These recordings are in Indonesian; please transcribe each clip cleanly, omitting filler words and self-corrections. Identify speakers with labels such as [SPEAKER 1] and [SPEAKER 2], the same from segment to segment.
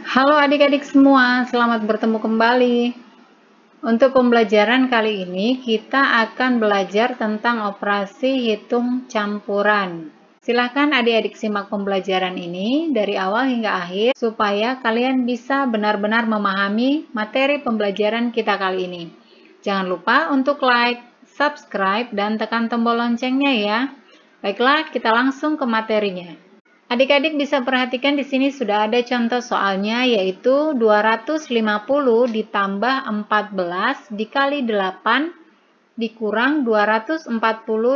[SPEAKER 1] Halo adik-adik semua, selamat bertemu kembali. Untuk pembelajaran kali ini, kita akan belajar tentang operasi hitung campuran. Silahkan adik-adik simak pembelajaran ini dari awal hingga akhir, supaya kalian bisa benar-benar memahami materi pembelajaran kita kali ini. Jangan lupa untuk like, subscribe, dan tekan tombol loncengnya ya. Baiklah, kita langsung ke materinya. Adik-adik bisa perhatikan di sini sudah ada contoh soalnya, yaitu 250 ditambah 14 dikali 8 dikurang 240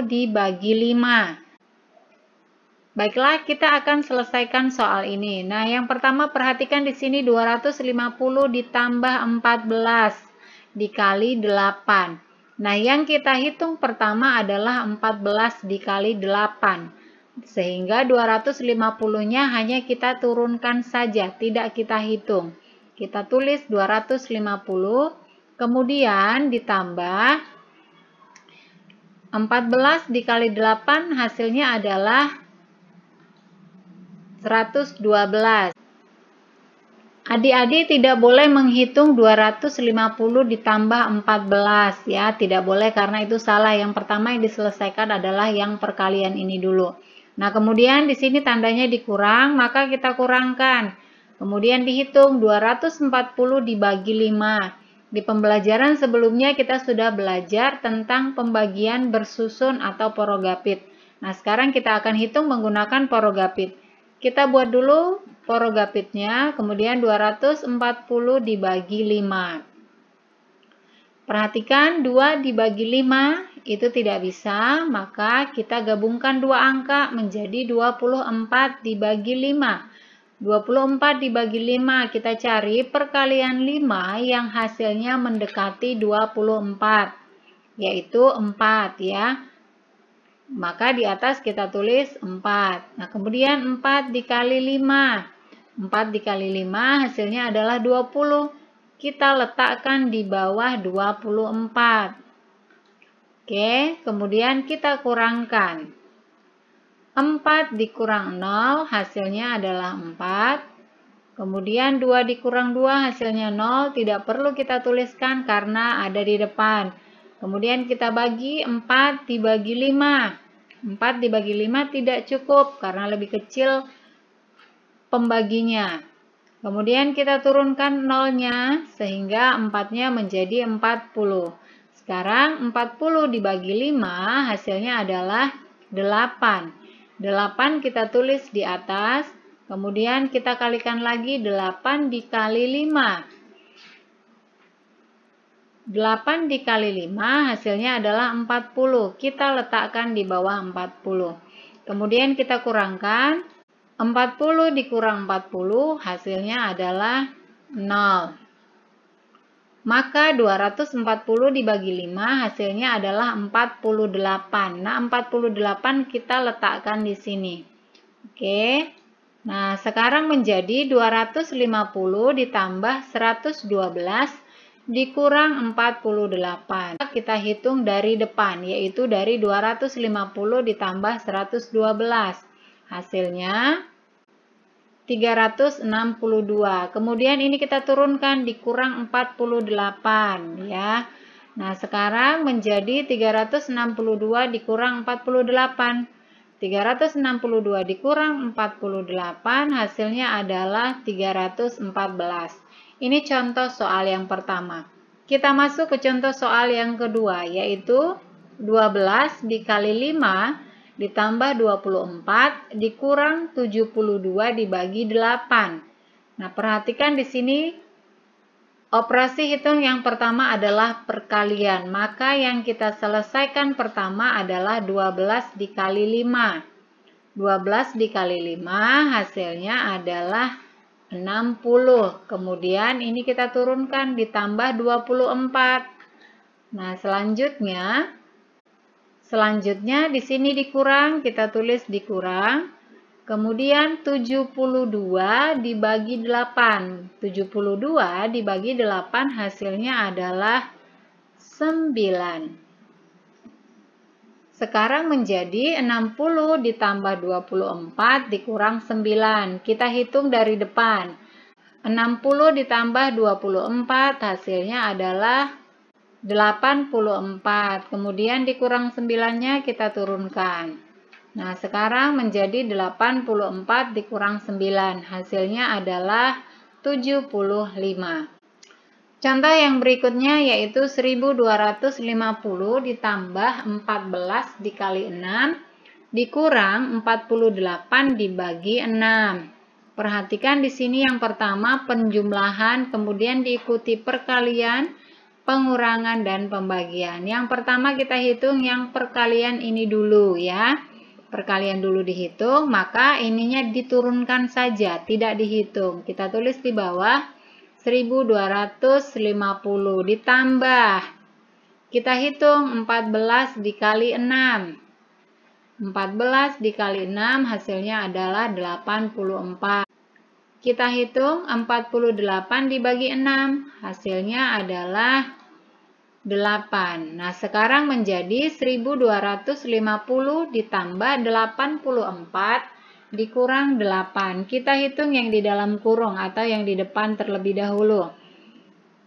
[SPEAKER 1] dibagi 5. Baiklah, kita akan selesaikan soal ini. Nah, yang pertama perhatikan di sini 250 ditambah 14 dikali 8. Nah, yang kita hitung pertama adalah 14 dikali 8. Sehingga 250-nya hanya kita turunkan saja, tidak kita hitung. Kita tulis 250, kemudian ditambah 14 dikali 8 hasilnya adalah 112. Adik-adik tidak boleh menghitung 250 ditambah 14 ya, tidak boleh karena itu salah. Yang pertama yang diselesaikan adalah yang perkalian ini dulu. Nah, kemudian di sini tandanya dikurang, maka kita kurangkan. Kemudian dihitung 240 dibagi 5. Di pembelajaran sebelumnya kita sudah belajar tentang pembagian bersusun atau porogapit. Nah, sekarang kita akan hitung menggunakan porogapit. Kita buat dulu porogapitnya, kemudian 240 dibagi 5. Perhatikan 2 dibagi 5 itu tidak bisa, maka kita gabungkan dua angka menjadi 24 dibagi 5. 24 dibagi 5 kita cari perkalian 5 yang hasilnya mendekati 24, yaitu 4 ya. Maka di atas kita tulis 4. Nah, kemudian 4 dikali 5. 4 dikali 5 hasilnya adalah 20. Kita letakkan di bawah 24. Oke, kemudian kita kurangkan. 4 dikurang 0 hasilnya adalah 4. Kemudian 2 dikurang 2 hasilnya 0. Tidak perlu kita tuliskan karena ada di depan. Kemudian kita bagi 4 dibagi 5. 4 dibagi 5 tidak cukup karena lebih kecil pembaginya. Kemudian kita turunkan nolnya sehingga 4-nya menjadi 40. Sekarang 40 dibagi 5 hasilnya adalah 8. 8 kita tulis di atas, kemudian kita kalikan lagi 8 dikali 5. 8 dikali 5 hasilnya adalah 40. Kita letakkan di bawah 40. Kemudian kita kurangkan. 40 dikurang 40 hasilnya adalah 0. Maka 240 dibagi 5 hasilnya adalah 48. Nah, 48 kita letakkan di sini. Oke. Nah, sekarang menjadi 250 ditambah 112 dikurang 48. Kita hitung dari depan, yaitu dari 250 ditambah 112. Hasilnya 362. Kemudian ini kita turunkan dikurang 48 ya. Nah, sekarang menjadi 362 dikurang 48. 362 dikurang 48 hasilnya adalah 314. Ini contoh soal yang pertama. Kita masuk ke contoh soal yang kedua, yaitu 12 dikali 5 ditambah 24 dikurang 72 dibagi 8. Nah, perhatikan di sini operasi hitung yang pertama adalah perkalian. Maka yang kita selesaikan pertama adalah 12 dikali 5. 12 dikali 5 hasilnya adalah 60. Kemudian ini kita turunkan ditambah 24. Nah, Selanjutnya di sini dikurang, kita tulis dikurang. Kemudian 72 dibagi 8. 72 dibagi 8 hasilnya adalah 9. Sekarang menjadi 60 ditambah 24 dikurang 9. Kita hitung dari depan. 60 ditambah 24 hasilnya adalah 84. Kemudian dikurang 9-nya kita turunkan. Nah, sekarang menjadi 84 dikurang 9. Hasilnya adalah 75. Contoh yang berikutnya yaitu 1250 ditambah 14 dikali 6 dikurang 48 dibagi 6. Perhatikan di sini yang pertama penjumlahan, kemudian diikuti perkalian, pengurangan, dan pembagian. Yang pertama kita hitung yang perkalian ini dulu ya. Perkalian dulu dihitung, maka ininya diturunkan saja, tidak dihitung. Kita tulis di bawah 1250 ditambah. Kita hitung 14 dikali 6. 14 dikali 6 hasilnya adalah 84. Kita hitung 48 dibagi 6, hasilnya adalah 8. Nah, sekarang menjadi 1250 ditambah 84 dikurang 8. Kita hitung yang di dalam kurung atau yang di depan terlebih dahulu.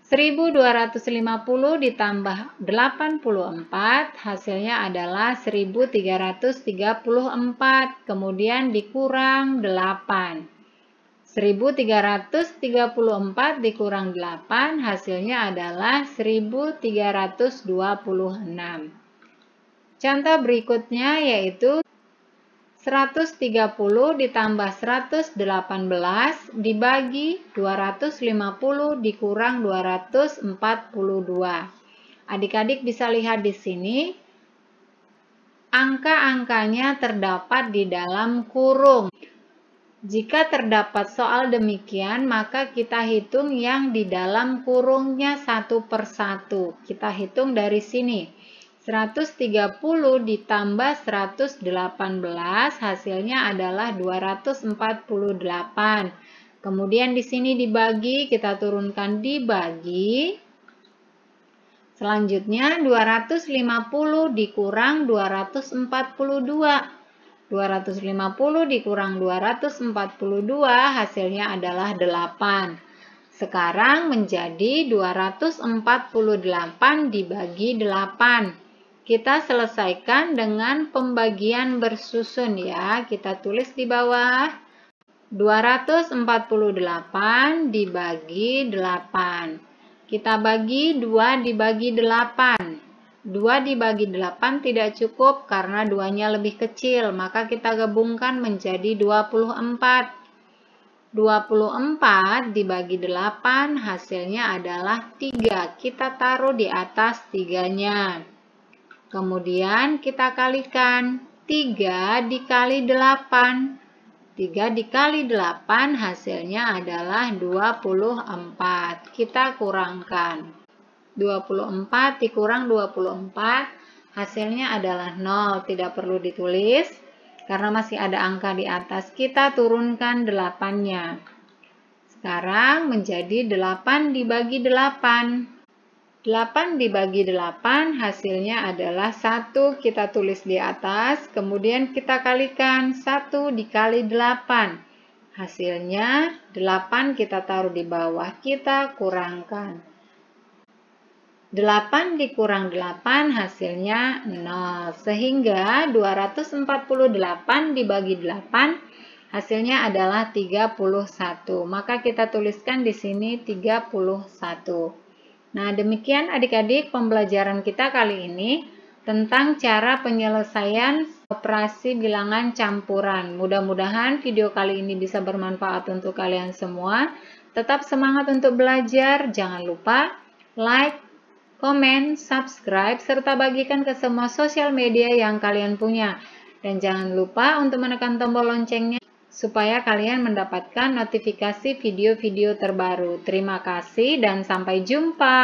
[SPEAKER 1] 1250 ditambah 84 hasilnya adalah 1334, kemudian dikurang 8. 1334 dikurang 8 hasilnya adalah 1326. Contoh berikutnya yaitu 130 ditambah 118 dibagi 250 dikurang 242. Adik-adik bisa lihat di sini, angka-angkanya terdapat di dalam kurung. Jika terdapat soal demikian, maka kita hitung yang di dalam kurungnya satu persatu. Kita hitung dari sini. 130 ditambah 118 hasilnya adalah 248. Kemudian di sini dibagi, kita turunkan dibagi. Selanjutnya 250 dikurang 242. 250 dikurang 242 hasilnya adalah 8. Sekarang menjadi 248 dibagi 8. Kita selesaikan dengan pembagian bersusun ya. Kita tulis di bawah 248 dibagi 8. Kita bagi 2 dibagi 8. 2 dibagi 8 tidak cukup karena 2-nya lebih kecil, maka kita gabungkan menjadi 24. 24 dibagi 8 hasilnya adalah 3. Kita taruh di atas 3-nya. Kemudian kita kalikan 3 dikali 8. 3 dikali 8 hasilnya adalah 24. Kita kurangkan. 24 dikurang 24 hasilnya adalah 0. Tidak perlu ditulis karena masih ada angka di atas. Kita turunkan 8-nya. Sekarang menjadi 8 dibagi 8. 8 dibagi 8 hasilnya adalah 1. Kita tulis di atas. Kemudian kita kalikan 1 dikali 8. Hasilnya 8 kita taruh di bawah. Kita kurangkan. 8 dikurang 8 hasilnya 0. Sehingga 248 dibagi 8 hasilnya adalah 31. Maka kita tuliskan di sini 31. Nah, demikian adik-adik pembelajaran kita kali ini tentang cara penyelesaian operasi bilangan campuran. Mudah-mudahan video kali ini bisa bermanfaat untuk kalian semua. Tetap semangat untuk belajar. Jangan lupa like, komen, subscribe, serta bagikan ke semua sosial media yang kalian punya. Dan jangan lupa untuk menekan tombol loncengnya supaya kalian mendapatkan notifikasi video-video terbaru. Terima kasih dan sampai jumpa.